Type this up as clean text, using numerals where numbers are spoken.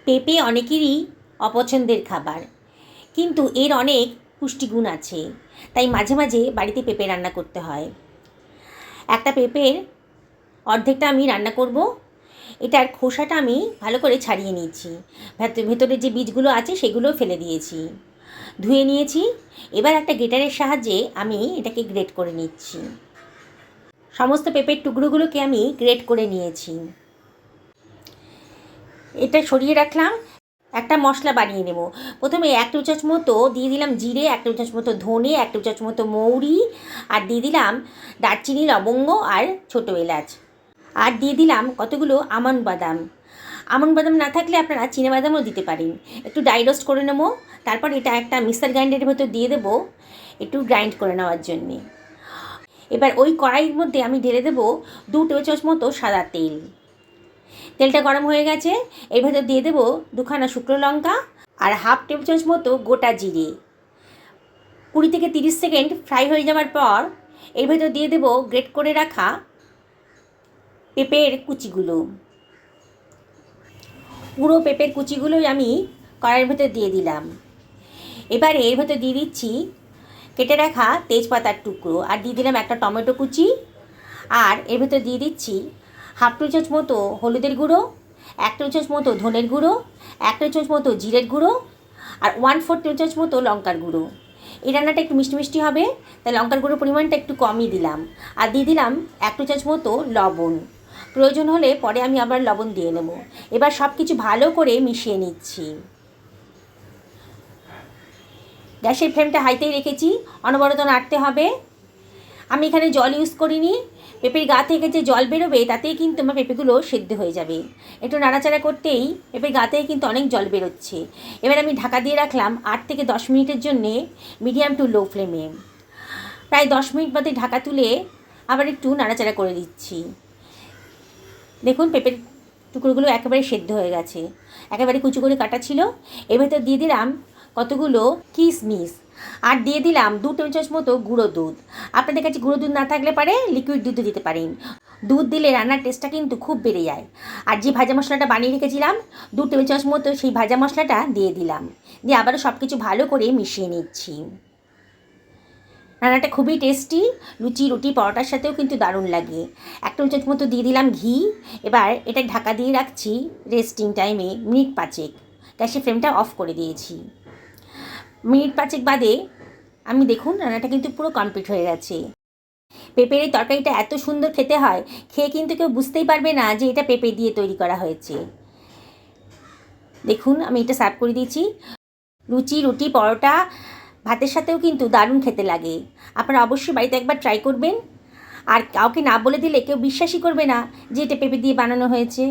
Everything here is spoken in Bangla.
পেঁপে অনেকেরই অপছন্দের খাবার, কিন্তু এর অনেক পুষ্টিগুণ আছে, তাই মাঝে মাঝে বাড়িতে পেঁপে রান্না করতে হয়। একটা পেঁপের অর্ধেকটা আমি রান্না করব। এটার খোসাটা আমি ভালো করে ছাড়িয়ে নিয়েছি, ভেতরে যে বীজগুলো আছে সেগুলোও ফেলে দিয়েছি, ধুয়ে নিয়েছি। এবার একটা গ্রেটারের সাহায্যে আমি এটাকে গ্রেট করে নিচ্ছি। সমস্ত পেঁপের টুকরোগুলোকে আমি গ্রেট করে নিয়েছি। এটা সরিয়ে রাখলাম। একটা মশলা বানিয়ে নেব। প্রথমে 1 টেবিল চামচ মতো দিয়ে দিলাম জিরে, 1 টেবিল চামচ মতো ধনে, 1 টেবিল চামচ মতো মৌরি, আর দিয়ে দিলাম দারচিনি, লবঙ্গ আর ছোটো এলাচ, আর দিয়ে দিলাম কতগুলো আমন্ড বাদাম। আমন্ড বাদাম না থাকলে আপনারা চিনাবাদামও দিতে পারেন। একটু ড্রাই রোস্ট করে নেবো, তারপর এটা একটা মিক্সার গ্রাইন্ডারের ভেতর দিয়ে দেবো একটু গ্রাইন্ড করে নেওয়ার জন্যে। এবার ওই কড়াইয়ের মধ্যে আমি ঢেলে দেবো 2 টেবিল চামচ মতো সাদা তেল। তেলটা গরম হয়ে গেছে, এর ভেতর দিয়ে দেবো 2খানা শুকনো লঙ্কা আর 1/2 টেবিল চামচ মতো গোটা জিরে। 20 থেকে 30 সেকেন্ড ফ্রাই হয়ে যাওয়ার পর এর ভেতর দিয়ে দেবো গ্রেট করে রাখা পেঁপের কুচিগুলো। পুরো পেঁপের কুচিগুলোই আমি কড়াইয়ের ভেতর দিয়ে দিলাম। এবারে এর ভেতর দিয়ে দিচ্ছি কেটে রাখা তেজপাতার টুকরো, আর দিয়ে দিলাম একটা টমেটো কুচি, আর এর ভেতর দিয়ে দিচ্ছি 1/2 টেবিল চামচ মতো হলুদের গুঁড়ো, 1 টেবিল চামচ মতো ধনের গুঁড়ো, 1 টেবিল চামচ মতো জিরের গুঁড়ো, আর 1/4 টেবিল চামচ মতো লঙ্কার গুঁড়ো। এই রান্নাটা একটু মিষ্টি মিষ্টি হবে, তাই লঙ্কার গুঁড়োর পরিমাণটা একটু কমই দিলাম। আর দিয়ে দিলাম 1 টেবিল চামচ মতো লবণ। প্রয়োজন হলে পরে আমি আবার লবণ দিয়ে নেব। এবার সব কিছু ভালো করে মিশিয়ে নিচ্ছি। গ্যাসের ফ্লেমটা হাইতেই রেখেছি, অনবরত নাড়তে হবে। আমি এখানে জল ইউজ করিনি। পেঁপের গা থেকে যে জল বেরোবে তাতেই কিন্তু আমার পেঁপেগুলো সেদ্ধ হয়ে যাবে। একটু নাড়াচাড়া করতেই পেঁপের গা থেকে কিন্তু অনেক জল বেরোচ্ছে। এবার আমি ঢাকা দিয়ে রাখলাম 8 থেকে 10 মিনিটের জন্যে, মিডিয়াম টু লো ফ্লেমে। প্রায় 10 মিনিট বাদে ঢাকা তুলে আবার একটু নাড়াচাড়া করে দিচ্ছি। দেখুন পেঁপের টুকরোগুলো একেবারে সেদ্ধ হয়ে গেছে, একেবারে কুচু করে কাটা ছিল। এর ভেতর দিয়ে দিলাম কতগুলো কিশমিশ, আর দিয়ে দিলাম 2 টেবিল চামচ মতো গুঁড়ো দুধ। আপনাদের কাছে গুঁড়ো দুধ না থাকলে পারে লিকুইড দুধও দিতে পারেন। দুধ দিলে রান্নার টেস্টটা কিন্তু খুব বেড়ে যায়। আর যে ভাজা মশলাটা বানিয়ে রেখেছিলাম 2 টেবিল চামচ মতো, সেই ভাজা মশলাটা দিয়ে দিলাম। দিয়ে আবারও সব কিছু ভালো করে মিশিয়ে নিচ্ছি। রান্নাটা খুবই টেস্টি, লুচি, রুটি, পরোটার সাথেও কিন্তু দারুণ লাগে। 1 টেবিল চামচ মতো দিয়ে দিলাম ঘি। এবার এটা ঢাকা দিয়ে রাখছি রেস্টিং টাইমে মিনিট 5। গ্যাসের ফ্লেমটা অফ করে দিয়েছি। মিনিট 5 বাদে আমি দেখুন রান্নাটা কিন্তু পুরো কমপ্লিট হয়ে গেছে। পেঁপের এই তরকারিটা এত সুন্দর খেতে হয়, খেয়ে কিন্তু কেউ বুঝতেই পারবে না যে এটা পেঁপে দিয়ে তৈরি করা হয়েছে। দেখুন আমি এটা সার্ভ করে দিয়েছি। লুচি, রুটি, পরোটা, ভাতের সাথেও কিন্তু দারুণ খেতে লাগে। আপনারা অবশ্যই বাড়িতে একবার ট্রাই করবেন। আর কাউকে না বলে দিলে কেউ বিশ্বাসই করবে না যে এটা পেঁপে দিয়ে বানানো হয়েছে।